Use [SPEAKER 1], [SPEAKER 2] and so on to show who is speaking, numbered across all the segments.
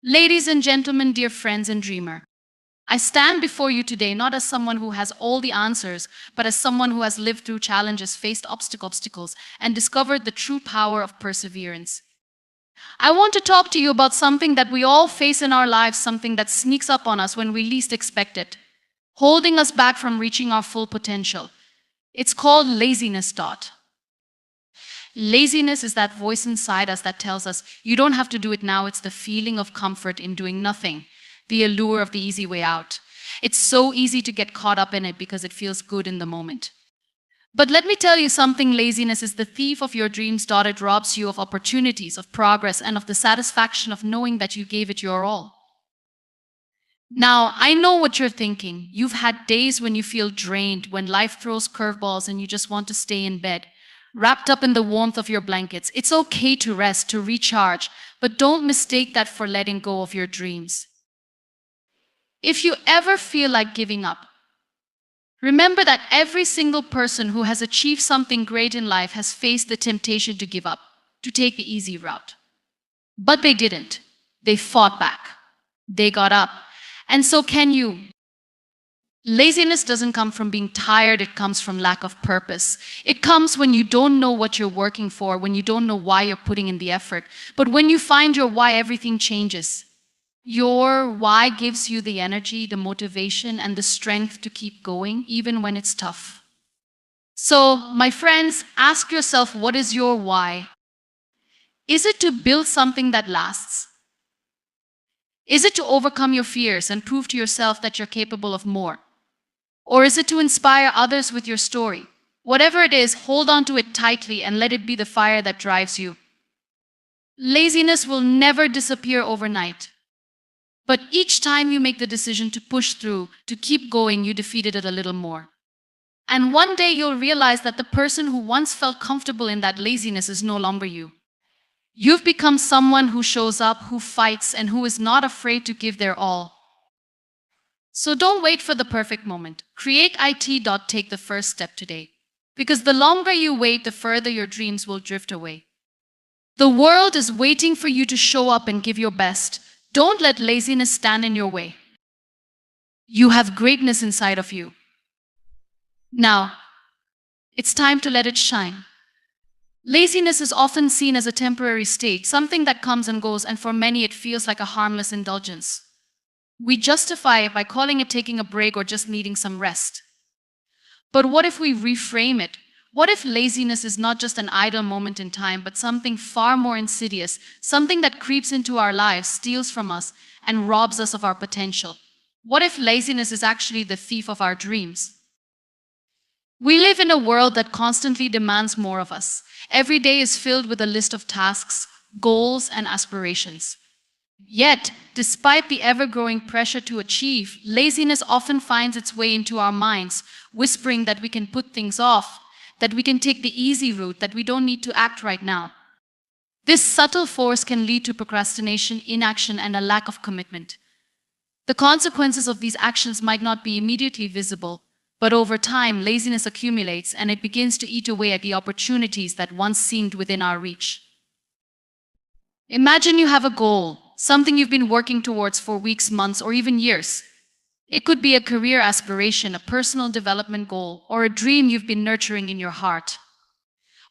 [SPEAKER 1] Ladies and gentlemen, dear friends and dreamer, I stand before you today not as someone who has all the answers, but as someone who has lived through challenges, faced obstacles, and discovered the true power of perseverance. I want to talk to you about something that we all face in our lives, something that sneaks up on us when we least expect it, holding us back from reaching our full potential. It's called laziness. Laziness is that voice inside us that tells us, you don't have to do it now. It's the feeling of comfort in doing nothing, the allure of the easy way out. It's so easy to get caught up in it because it feels good in the moment. But let me tell you something, laziness is the thief of your dreams. It robs you of opportunities, of progress, and of the satisfaction of knowing that you gave it your all. Now, I know what you're thinking. You've had days when you feel drained, when life throws curveballs and you just want to stay in bed, wrapped up in the warmth of your blankets. It's okay to rest, to recharge, but don't mistake that for letting go of your dreams. If you ever feel like giving up, remember that every single person who has achieved something great in life has faced the temptation to give up, to take the easy route. But they didn't. They fought back. They got up. And so can you. Laziness doesn't come from being tired, it comes from lack of purpose. It comes when you don't know what you're working for, when you don't know why you're putting in the effort. But when you find your why, everything changes. Your why gives you the energy, the motivation, and the strength to keep going, even when it's tough. So, my friends, ask yourself, what is your why? Is it to build something that lasts? Is it to overcome your fears and prove to yourself that you're capable of more? Or is it to inspire others with your story? Whatever it is, hold on to it tightly and let it be the fire that drives you. Laziness will never disappear overnight. But each time you make the decision to push through, to keep going, you defeated it a little more. And one day you'll realize that the person who once felt comfortable in that laziness is no longer you. You've become someone who shows up, who fights, and who is not afraid to give their all. So don't wait for the perfect moment. Create it. Take the first step today. Because the longer you wait, the further your dreams will drift away. The world is waiting for you to show up and give your best. Don't let laziness stand in your way. You have greatness inside of you. Now, it's time to let it shine. Laziness is often seen as a temporary state, something that comes and goes, and for many it feels like a harmless indulgence. We justify it by calling it taking a break or just needing some rest. But what if we reframe it? What if laziness is not just an idle moment in time, but something far more insidious, something that creeps into our lives, steals from us, and robs us of our potential? What if laziness is actually the thief of our dreams? We live in a world that constantly demands more of us. Every day is filled with a list of tasks, goals, and aspirations. Yet, despite the ever-growing pressure to achieve, laziness often finds its way into our minds, whispering that we can put things off, that we can take the easy route, that we don't need to act right now. This subtle force can lead to procrastination, inaction, and a lack of commitment. The consequences of these actions might not be immediately visible, but over time, laziness accumulates and it begins to eat away at the opportunities that once seemed within our reach. Imagine you have a goal, something you've been working towards for weeks, months, or even years. It could be a career aspiration, a personal development goal, or a dream you've been nurturing in your heart.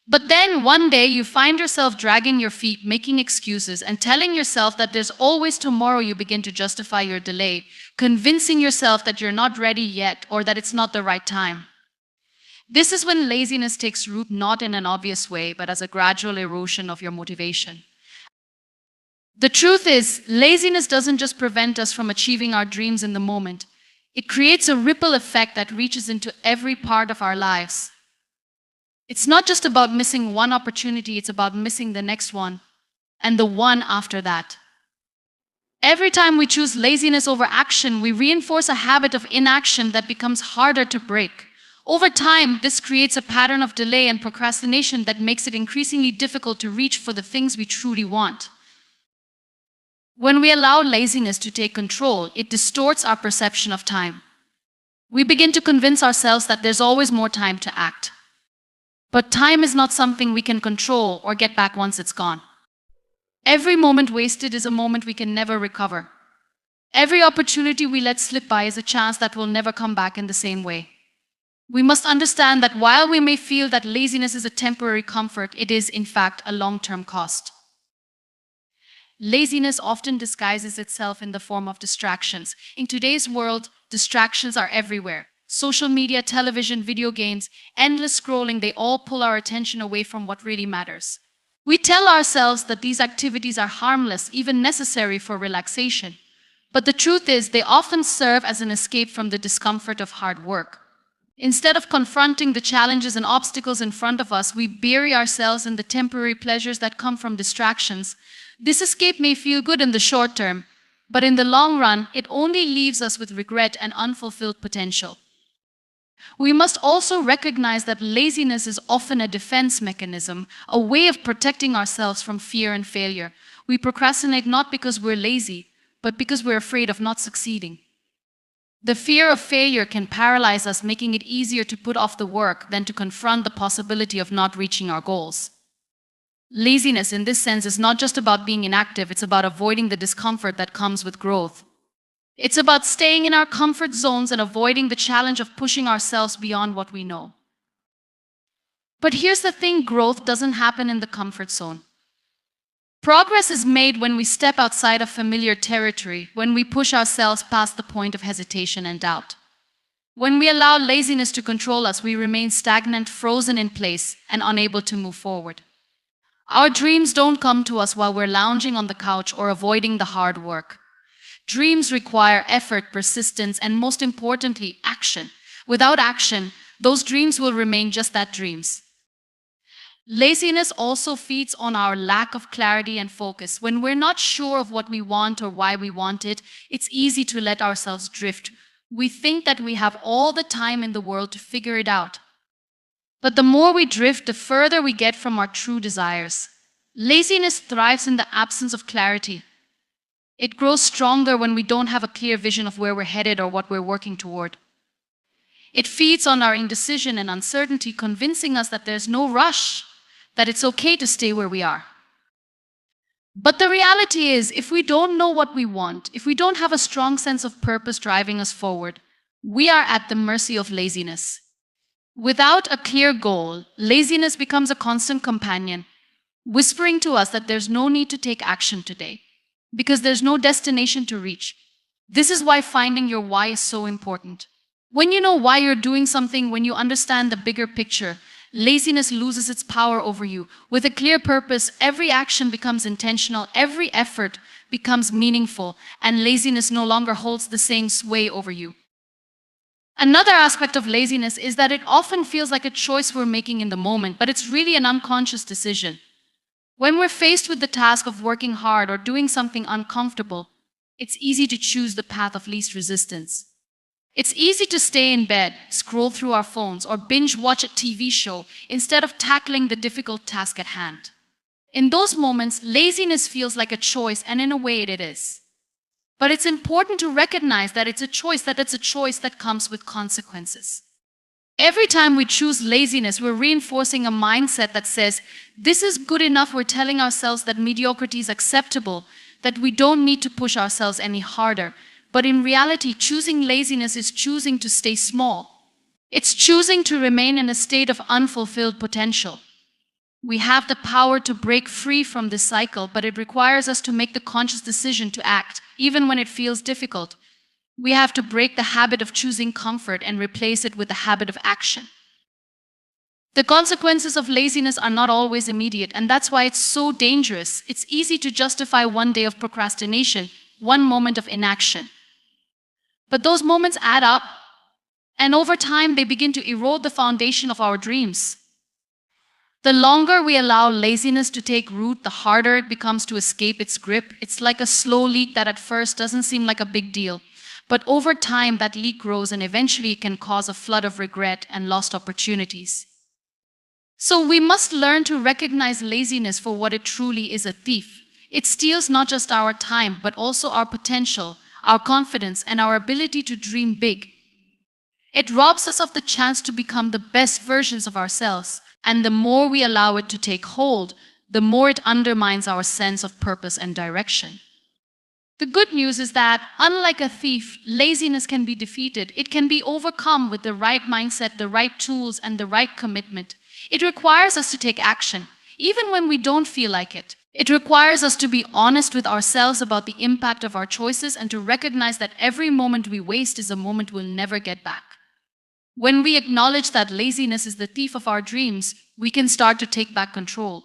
[SPEAKER 1] But then one day you find yourself dragging your feet, making excuses, and telling yourself that there's always tomorrow. You begin to justify your delay, convincing yourself that you're not ready yet or that it's not the right time. This is when laziness takes root, not in an obvious way, but as a gradual erosion of your motivation. The truth is, laziness doesn't just prevent us from achieving our dreams in the moment. It creates a ripple effect that reaches into every part of our lives. It's not just about missing one opportunity, it's about missing the next one and the one after that. Every time we choose laziness over action, we reinforce a habit of inaction that becomes harder to break. Over time, this creates a pattern of delay and procrastination that makes it increasingly difficult to reach for the things we truly want. When we allow laziness to take control, it distorts our perception of time. We begin to convince ourselves that there's always more time to act. But time is not something we can control or get back once it's gone. Every moment wasted is a moment we can never recover. Every opportunity we let slip by is a chance that will never come back in the same way. We must understand that while we may feel that laziness is a temporary comfort, it is in fact a long-term cost. Laziness often disguises itself in the form of distractions. In today's world, distractions are everywhere. Social media, television, video games, endless scrolling, they all pull our attention away from what really matters. We tell ourselves that these activities are harmless, even necessary for relaxation. But the truth is, they often serve as an escape from the discomfort of hard work. Instead of confronting the challenges and obstacles in front of us, we bury ourselves in the temporary pleasures that come from distractions. This escape may feel good in the short term, but in the long run, it only leaves us with regret and unfulfilled potential. We must also recognize that laziness is often a defense mechanism, a way of protecting ourselves from fear and failure. We procrastinate not because we're lazy, but because we're afraid of not succeeding. The fear of failure can paralyze us, making it easier to put off the work than to confront the possibility of not reaching our goals. Laziness in this sense is not just about being inactive, it's about avoiding the discomfort that comes with growth. It's about staying in our comfort zones and avoiding the challenge of pushing ourselves beyond what we know. But here's the thing, growth doesn't happen in the comfort zone. Progress is made when we step outside of familiar territory, when we push ourselves past the point of hesitation and doubt. When we allow laziness to control us, we remain stagnant, frozen in place, and unable to move forward. Our dreams don't come to us while we're lounging on the couch or avoiding the hard work. Dreams require effort, persistence, and most importantly, action. Without action, those dreams will remain just that, dreams. Laziness also feeds on our lack of clarity and focus. When we're not sure of what we want or why we want it, it's easy to let ourselves drift. We think that we have all the time in the world to figure it out. But the more we drift, the further we get from our true desires. Laziness thrives in the absence of clarity. It grows stronger when we don't have a clear vision of where we're headed or what we're working toward. It feeds on our indecision and uncertainty, convincing us that there's no rush, that it's okay to stay where we are. But the reality is, if we don't know what we want, if we don't have a strong sense of purpose driving us forward, we are at the mercy of laziness. Without a clear goal, laziness becomes a constant companion, whispering to us that there's no need to take action today, because there's no destination to reach. This is why finding your why is so important. When you know why you're doing something, when you understand the bigger picture, laziness loses its power over you. With a clear purpose, every action becomes intentional, every effort becomes meaningful, and laziness no longer holds the same sway over you. Another aspect of laziness is that it often feels like a choice we're making in the moment, but it's really an unconscious decision. When we're faced with the task of working hard or doing something uncomfortable, it's easy to choose the path of least resistance. It's easy to stay in bed, scroll through our phones, or binge watch a TV show instead of tackling the difficult task at hand. In those moments, laziness feels like a choice, and in a way it is. But it's important to recognize that it's a choice that comes with consequences. Every time we choose laziness, we're reinforcing a mindset that says, this is good enough. We're telling ourselves that mediocrity is acceptable, that we don't need to push ourselves any harder. But in reality, choosing laziness is choosing to stay small. It's choosing to remain in a state of unfulfilled potential. We have the power to break free from this cycle, but it requires us to make the conscious decision to act, even when it feels difficult. We have to break the habit of choosing comfort and replace it with the habit of action. The consequences of laziness are not always immediate, and that's why it's so dangerous. It's easy to justify one day of procrastination, one moment of inaction. But those moments add up, and over time they begin to erode the foundation of our dreams. The longer we allow laziness to take root, the harder it becomes to escape its grip. It's like a slow leak that at first doesn't seem like a big deal. But over time, that leak grows, and eventually it can cause a flood of regret and lost opportunities. So we must learn to recognize laziness for what it truly is, a thief. It steals not just our time, but also our potential, our confidence, and our ability to dream big. It robs us of the chance to become the best versions of ourselves, and the more we allow it to take hold, the more it undermines our sense of purpose and direction. The good news is that, unlike a thief, laziness can be defeated. It can be overcome with the right mindset, the right tools, and the right commitment. It requires us to take action, even when we don't feel like it. It requires us to be honest with ourselves about the impact of our choices and to recognize that every moment we waste is a moment we'll never get back. When we acknowledge that laziness is the thief of our dreams, we can start to take back control.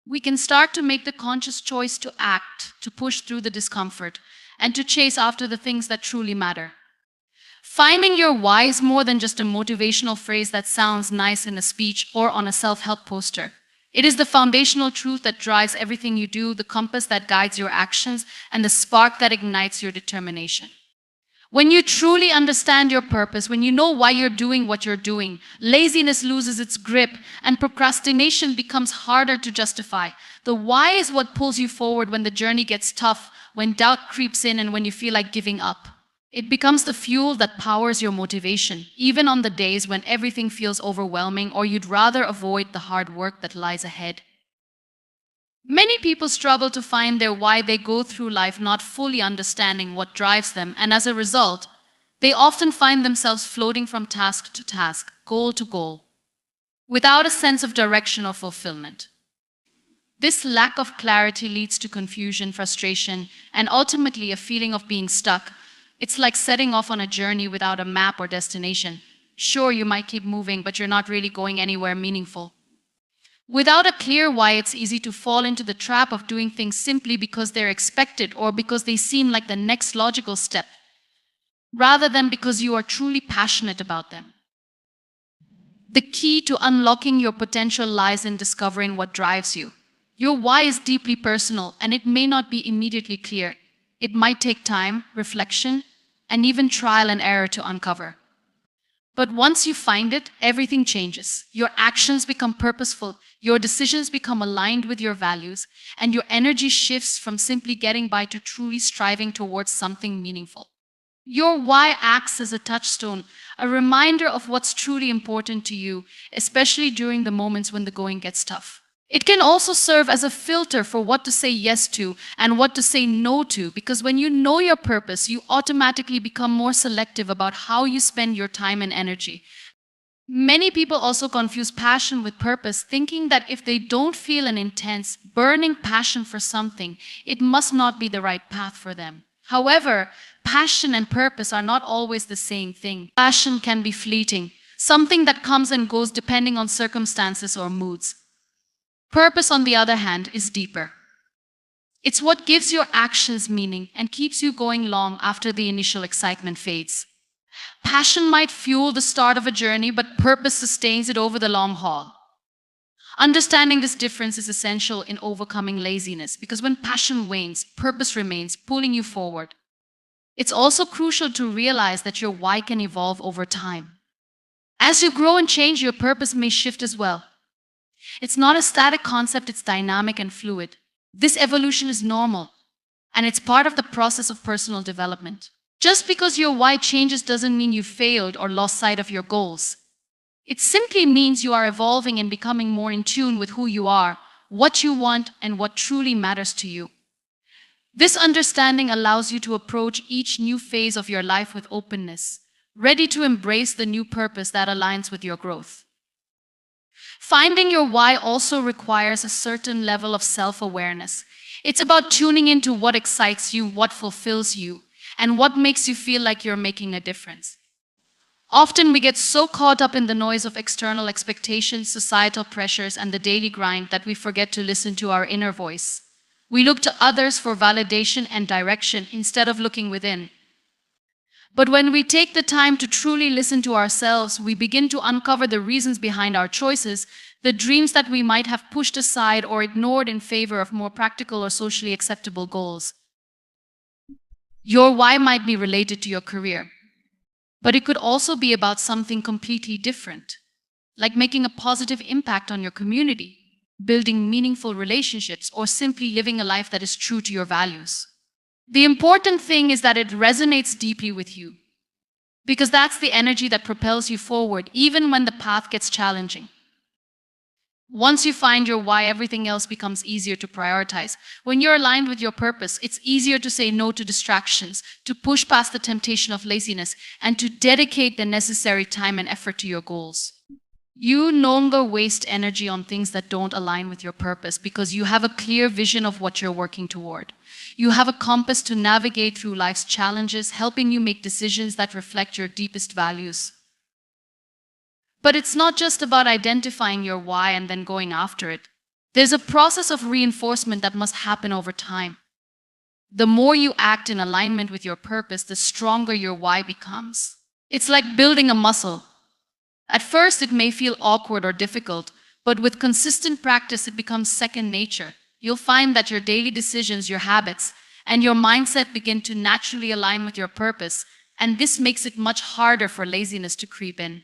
[SPEAKER 1] We can start to make the conscious choice to act, to push through the discomfort, and to chase after the things that truly matter. Finding your why is more than just a motivational phrase that sounds nice in a speech or on a self-help poster. It is the foundational truth that drives everything you do, the compass that guides your actions, and the spark that ignites your determination. When you truly understand your purpose, when you know why you're doing what you're doing, laziness loses its grip and procrastination becomes harder to justify. The why is what pulls you forward when the journey gets tough, when doubt creeps in, and when you feel like giving up. It becomes the fuel that powers your motivation, even on the days when everything feels overwhelming or you'd rather avoid the hard work that lies ahead. Many people struggle to find their why. They go through life not fully understanding what drives them, and as a result, they often find themselves floating from task to task, goal to goal, without a sense of direction or fulfillment. This lack of clarity leads to confusion, frustration, and ultimately a feeling of being stuck. It's like setting off on a journey without a map or destination. Sure, you might keep moving, but you're not really going anywhere meaningful. Without a clear why, it's easy to fall into the trap of doing things simply because they're expected or because they seem like the next logical step, rather than because you are truly passionate about them. The key to unlocking your potential lies in discovering what drives you. Your why is deeply personal, and it may not be immediately clear. It might take time, reflection, and even trial and error to uncover. But once you find it, everything changes. Your actions become purposeful, your decisions become aligned with your values, and your energy shifts from simply getting by to truly striving towards something meaningful. Your why acts as a touchstone, a reminder of what's truly important to you, especially during the moments when the going gets tough. It can also serve as a filter for what to say yes to and what to say no to, because when you know your purpose, you automatically become more selective about how you spend your time and energy. Many people also confuse passion with purpose, thinking that if they don't feel an intense, burning passion for something, it must not be the right path for them. However, passion and purpose are not always the same thing. Passion can be fleeting, something that comes and goes depending on circumstances or moods. Purpose, on the other hand, is deeper. It's what gives your actions meaning and keeps you going long after the initial excitement fades. Passion might fuel the start of a journey, but purpose sustains it over the long haul. Understanding this difference is essential in overcoming laziness, because when passion wanes, purpose remains, pulling you forward. It's also crucial to realize that your why can evolve over time. As you grow and change, your purpose may shift as well. It's not a static concept, it's dynamic and fluid. This evolution is normal, and it's part of the process of personal development. Just because your why changes doesn't mean you failed or lost sight of your goals. It simply means you are evolving and becoming more in tune with who you are, what you want, and what truly matters to you. This understanding allows you to approach each new phase of your life with openness, ready to embrace the new purpose that aligns with your growth. Finding your why also requires a certain level of self-awareness. It's about tuning into what excites you, what fulfills you, and what makes you feel like you're making a difference. Often we get so caught up in the noise of external expectations, societal pressures, and the daily grind that we forget to listen to our inner voice. We look to others for validation and direction instead of looking within. But when we take the time to truly listen to ourselves, we begin to uncover the reasons behind our choices, the dreams that we might have pushed aside or ignored in favor of more practical or socially acceptable goals. Your why might be related to your career, but it could also be about something completely different, like making a positive impact on your community, building meaningful relationships, or simply living a life that is true to your values. The important thing is that it resonates deeply with you, because that's the energy that propels you forward even when the path gets challenging. Once you find your why, everything else becomes easier to prioritize. When you're aligned with your purpose, it's easier to say no to distractions, to push past the temptation of laziness, and to dedicate the necessary time and effort to your goals. You no longer waste energy on things that don't align with your purpose because you have a clear vision of what you're working toward. You have a compass to navigate through life's challenges, helping you make decisions that reflect your deepest values. But it's not just about identifying your why and then going after it. There's a process of reinforcement that must happen over time. The more you act in alignment with your purpose, the stronger your why becomes. It's like building a muscle. At first, it may feel awkward or difficult, but with consistent practice, it becomes second nature. You'll find that your daily decisions, your habits, and your mindset begin to naturally align with your purpose, and this makes it much harder for laziness to creep in.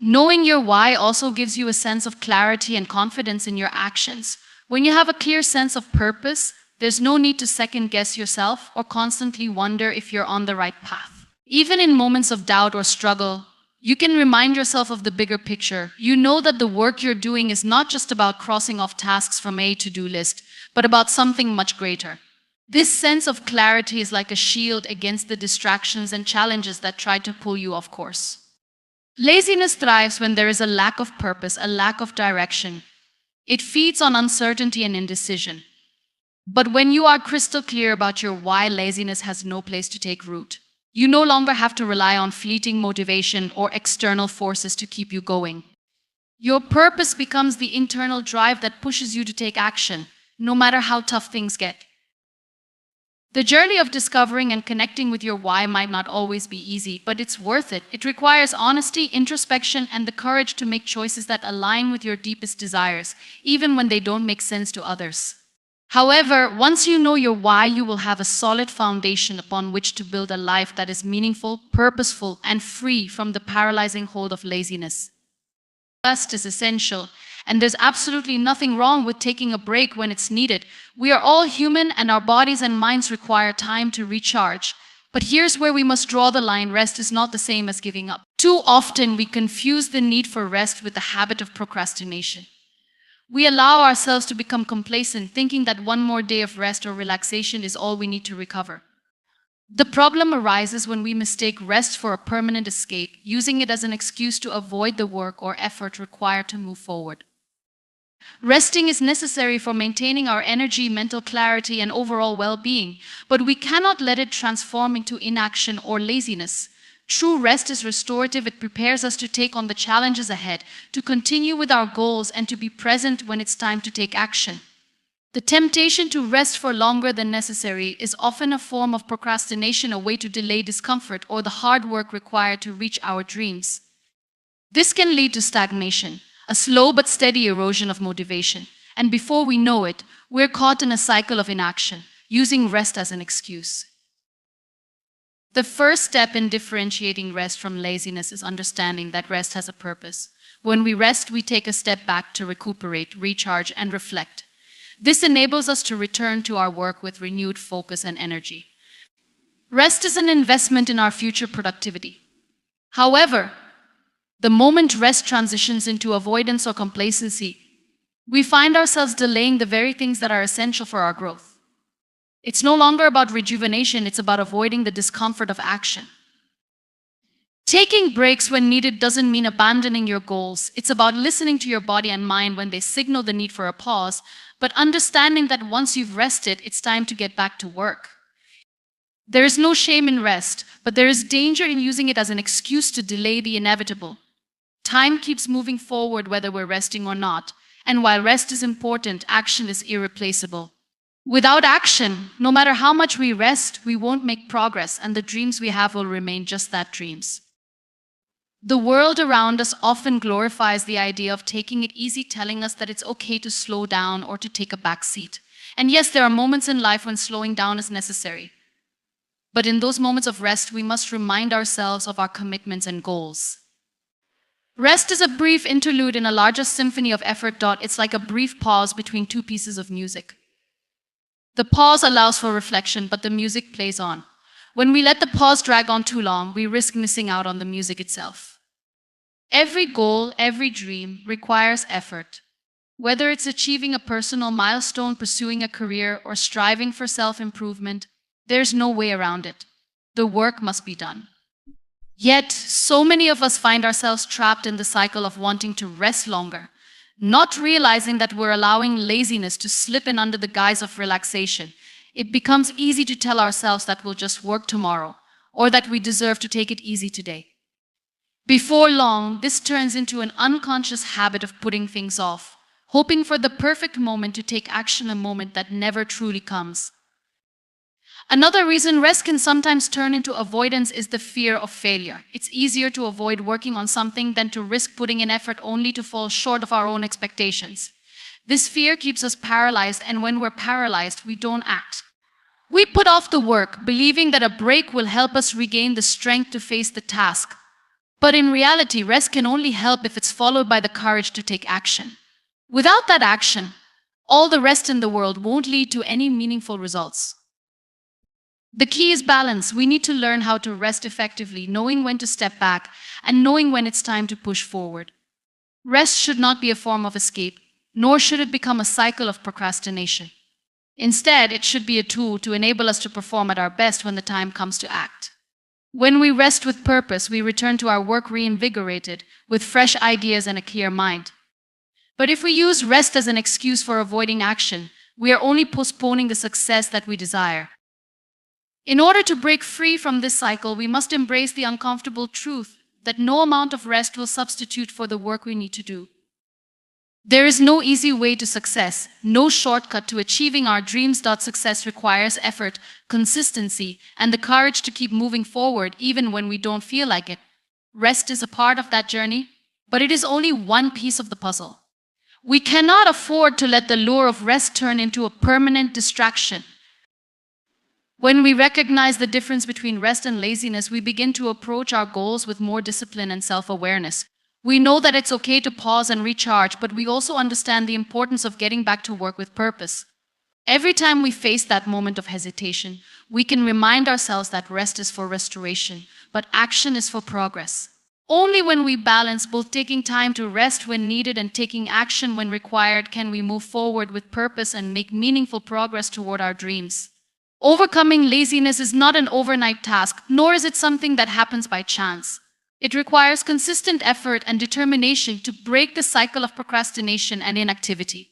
[SPEAKER 1] Knowing your why also gives you a sense of clarity and confidence in your actions. When you have a clear sense of purpose, there's no need to second guess yourself or constantly wonder if you're on the right path. Even in moments of doubt or struggle, you can remind yourself of the bigger picture. You know that the work you're doing is not just about crossing off tasks from a to-do list, but about something much greater. This sense of clarity is like a shield against the distractions and challenges that try to pull you off course. Laziness thrives when there is a lack of purpose, a lack of direction. It feeds on uncertainty and indecision. But when you are crystal clear about your why, laziness has no place to take root. You no longer have to rely on fleeting motivation or external forces to keep you going. Your purpose becomes the internal drive that pushes you to take action, no matter how tough things get. The journey of discovering and connecting with your why might not always be easy, but it's worth it. It requires honesty, introspection, and the courage to make choices that align with your deepest desires, even when they don't make sense to others. However, once you know your why, you will have a solid foundation upon which to build a life that is meaningful, purposeful, and free from the paralyzing hold of laziness. Rest is essential, and there's absolutely nothing wrong with taking a break when it's needed. We are all human, and our bodies and minds require time to recharge. But here's where we must draw the line. Rest is not the same as giving up. Too often, we confuse the need for rest with the habit of procrastination. We allow ourselves to become complacent, thinking that one more day of rest or relaxation is all we need to recover. The problem arises when we mistake rest for a permanent escape, using it as an excuse to avoid the work or effort required to move forward. Resting is necessary for maintaining our energy, mental clarity, and overall well-being, but we cannot let it transform into inaction or laziness. True rest is restorative. It prepares us to take on the challenges ahead, to continue with our goals, and to be present when it's time to take action. The temptation to rest for longer than necessary is often a form of procrastination, a way to delay discomfort or the hard work required to reach our dreams. This can lead to stagnation, a slow but steady erosion of motivation, and before we know it, we're caught in a cycle of inaction, using rest as an excuse. The first step in differentiating rest from laziness is understanding that rest has a purpose. When we rest, we take a step back to recuperate, recharge, and reflect. This enables us to return to our work with renewed focus and energy. Rest is an investment in our future productivity. However, the moment rest transitions into avoidance or complacency, we find ourselves delaying the very things that are essential for our growth. It's no longer about rejuvenation, it's about avoiding the discomfort of action. Taking breaks when needed doesn't mean abandoning your goals. It's about listening to your body and mind when they signal the need for a pause, but understanding that once you've rested, it's time to get back to work. There is no shame in rest, but there is danger in using it as an excuse to delay the inevitable. Time keeps moving forward whether we're resting or not, and while rest is important, action is irreplaceable. Without action, no matter how much we rest, we won't make progress, and the dreams we have will remain just that, dreams. The world around us often glorifies the idea of taking it easy, telling us that it's okay to slow down or to take a back seat. And yes, there are moments in life when slowing down is necessary. But in those moments of rest, we must remind ourselves of our commitments and goals. Rest is a brief interlude in a larger symphony of effort. It's like a brief pause between two pieces of music. The pause allows for reflection, but the music plays on. When we let the pause drag on too long, we risk missing out on the music itself. Every goal, every dream requires effort. Whether it's achieving a personal milestone, pursuing a career, or striving for self-improvement, there's no way around it. The work must be done. Yet, so many of us find ourselves trapped in the cycle of wanting to rest longer, not realizing that we're allowing laziness to slip in under the guise of relaxation. It becomes easy to tell ourselves that we'll just work tomorrow, or that we deserve to take it easy today. Before long, this turns into an unconscious habit of putting things off, hoping for the perfect moment to take action, a moment that never truly comes. Another reason rest can sometimes turn into avoidance is the fear of failure. It's easier to avoid working on something than to risk putting in effort only to fall short of our own expectations. This fear keeps us paralyzed, and when we're paralyzed, we don't act. We put off the work, believing that a break will help us regain the strength to face the task. But in reality, rest can only help if it's followed by the courage to take action. Without that action, all the rest in the world won't lead to any meaningful results. The key is balance. We need to learn how to rest effectively, knowing when to step back and knowing when it's time to push forward. Rest should not be a form of escape, nor should it become a cycle of procrastination. Instead, it should be a tool to enable us to perform at our best when the time comes to act. When we rest with purpose, we return to our work reinvigorated, with fresh ideas and a clear mind. But if we use rest as an excuse for avoiding action, we are only postponing the success that we desire. In order to break free from this cycle, we must embrace the uncomfortable truth that no amount of rest will substitute for the work we need to do. There is no easy way to success, no shortcut to achieving our dreams. Success requires effort, consistency, and the courage to keep moving forward even when we don't feel like it. Rest is a part of that journey, but it is only one piece of the puzzle. We cannot afford to let the lure of rest turn into a permanent distraction. When we recognize the difference between rest and laziness, we begin to approach our goals with more discipline and self-awareness. We know that it's okay to pause and recharge, but we also understand the importance of getting back to work with purpose. Every time we face that moment of hesitation, we can remind ourselves that rest is for restoration, but action is for progress. Only when we balance both taking time to rest when needed and taking action when required can we move forward with purpose and make meaningful progress toward our dreams. Overcoming laziness is not an overnight task, nor is it something that happens by chance. It requires consistent effort and determination to break the cycle of procrastination and inactivity.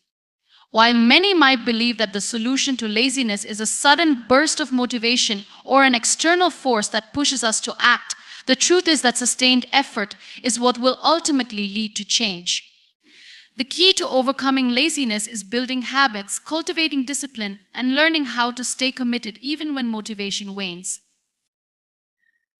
[SPEAKER 1] While many might believe that the solution to laziness is a sudden burst of motivation or an external force that pushes us to act, the truth is that sustained effort is what will ultimately lead to change. The key to overcoming laziness is building habits, cultivating discipline, and learning how to stay committed even when motivation wanes.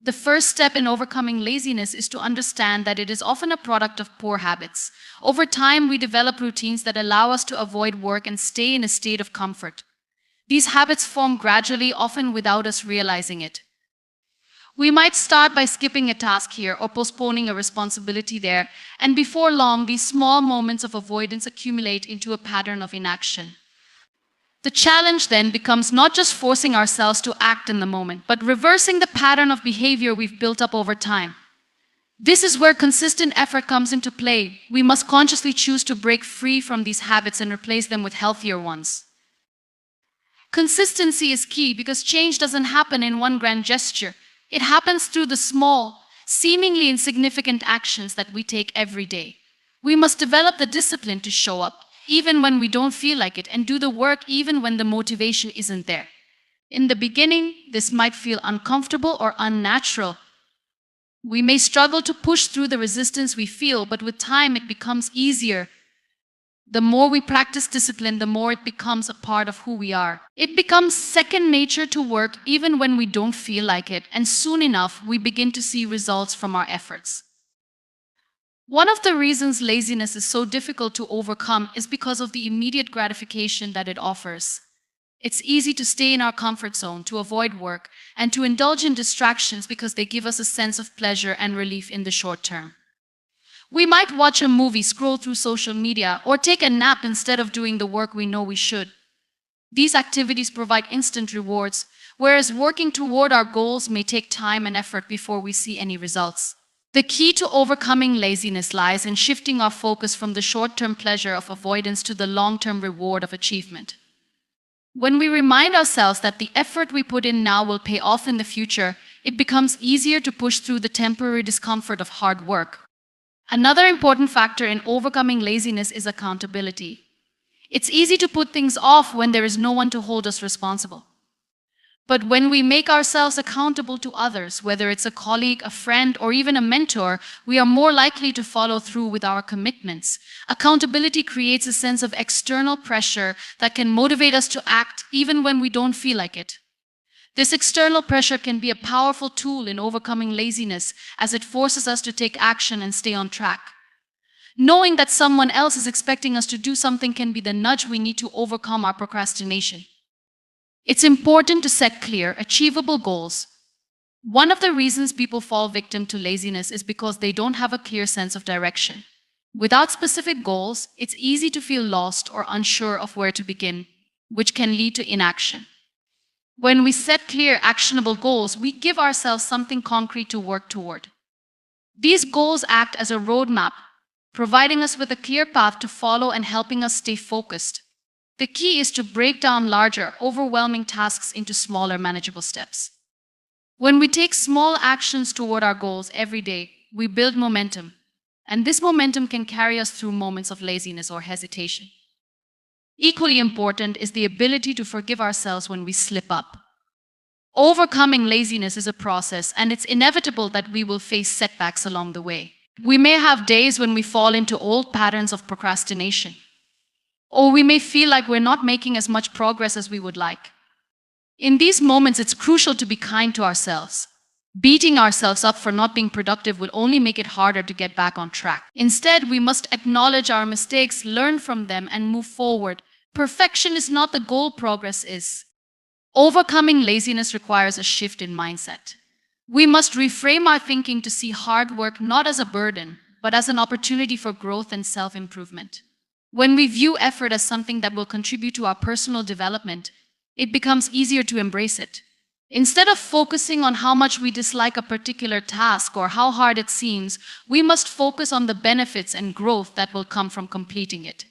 [SPEAKER 1] The first step in overcoming laziness is to understand that it is often a product of poor habits. Over time, we develop routines that allow us to avoid work and stay in a state of comfort. These habits form gradually, often without us realizing it. We might start by skipping a task here or postponing a responsibility there, and before long, these small moments of avoidance accumulate into a pattern of inaction. The challenge then becomes not just forcing ourselves to act in the moment, but reversing the pattern of behavior we've built up over time. This is where consistent effort comes into play. We must consciously choose to break free from these habits and replace them with healthier ones. Consistency is key because change doesn't happen in one grand gesture. It happens through the small, seemingly insignificant actions that we take every day. We must develop the discipline to show up, even when we don't feel like it, and do the work even when the motivation isn't there. In the beginning, this might feel uncomfortable or unnatural. We may struggle to push through the resistance we feel, but with time it becomes easier. The more we practice discipline, the more it becomes a part of who we are. It becomes second nature to work even when we don't feel like it, and soon enough, we begin to see results from our efforts. One of the reasons laziness is so difficult to overcome is because of the immediate gratification that it offers. It's easy to stay in our comfort zone, to avoid work, and to indulge in distractions because they give us a sense of pleasure and relief in the short term. We might watch a movie, scroll through social media, or take a nap instead of doing the work we know we should. These activities provide instant rewards, whereas working toward our goals may take time and effort before we see any results. The key to overcoming laziness lies in shifting our focus from the short-term pleasure of avoidance to the long-term reward of achievement. When we remind ourselves that the effort we put in now will pay off in the future, it becomes easier to push through the temporary discomfort of hard work. Another important factor in overcoming laziness is accountability. It's easy to put things off when there is no one to hold us responsible. But when we make ourselves accountable to others, whether it's a colleague, a friend, or even a mentor, we are more likely to follow through with our commitments. Accountability creates a sense of external pressure that can motivate us to act even when we don't feel like it. This external pressure can be a powerful tool in overcoming laziness, as it forces us to take action and stay on track. Knowing that someone else is expecting us to do something can be the nudge we need to overcome our procrastination. It's important to set clear, achievable goals. One of the reasons people fall victim to laziness is because they don't have a clear sense of direction. Without specific goals, it's easy to feel lost or unsure of where to begin, which can lead to inaction. When we set clear, actionable goals, we give ourselves something concrete to work toward. These goals act as a roadmap, providing us with a clear path to follow and helping us stay focused. The key is to break down larger, overwhelming tasks into smaller, manageable steps. When we take small actions toward our goals every day, we build momentum, and this momentum can carry us through moments of laziness or hesitation. Equally important is the ability to forgive ourselves when we slip up. Overcoming laziness is a process, and it's inevitable that we will face setbacks along the way. We may have days when we fall into old patterns of procrastination, or we may feel like we're not making as much progress as we would like. In these moments, it's crucial to be kind to ourselves. Beating ourselves up for not being productive will only make it harder to get back on track. Instead, we must acknowledge our mistakes, learn from them, and move forward. Perfection is not the goal, progress is. Overcoming laziness requires a shift in mindset. We must reframe our thinking to see hard work not as a burden, but as an opportunity for growth and self-improvement. When we view effort as something that will contribute to our personal development, it becomes easier to embrace it. Instead of focusing on how much we dislike a particular task or how hard it seems, we must focus on the benefits and growth that will come from completing it.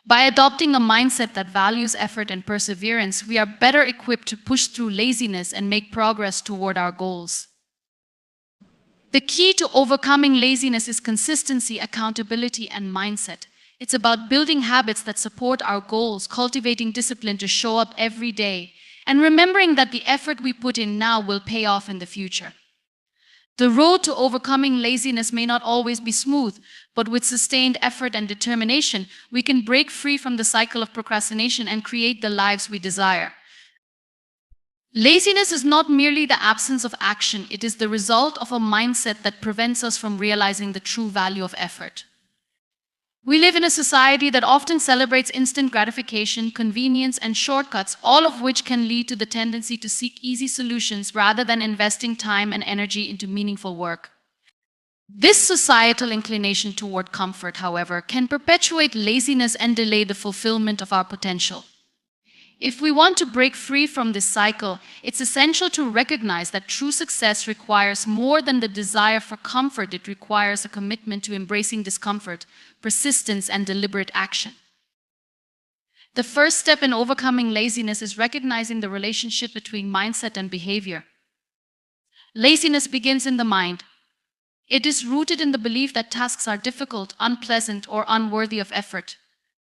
[SPEAKER 1] By adopting a mindset that values effort and perseverance, we are better equipped to push through laziness and make progress toward our goals. The key to overcoming laziness is consistency, accountability, and mindset. It's about building habits that support our goals, cultivating discipline to show up every day, and remembering that the effort we put in now will pay off in the future. The road to overcoming laziness may not always be smooth, but with sustained effort and determination, we can break free from the cycle of procrastination and create the lives we desire. Laziness is not merely the absence of action, it is the result of a mindset that prevents us from realizing the true value of effort. We live in a society that often celebrates instant gratification, convenience, and shortcuts, all of which can lead to the tendency to seek easy solutions rather than investing time and energy into meaningful work. This societal inclination toward comfort, however, can perpetuate laziness and delay the fulfillment of our potential. If we want to break free from this cycle, it's essential to recognize that true success requires more than the desire for comfort. It requires a commitment to embracing discomfort, persistence, and deliberate action. The first step in overcoming laziness is recognizing the relationship between mindset and behavior. Laziness begins in the mind. It is rooted in the belief that tasks are difficult, unpleasant, or unworthy of effort.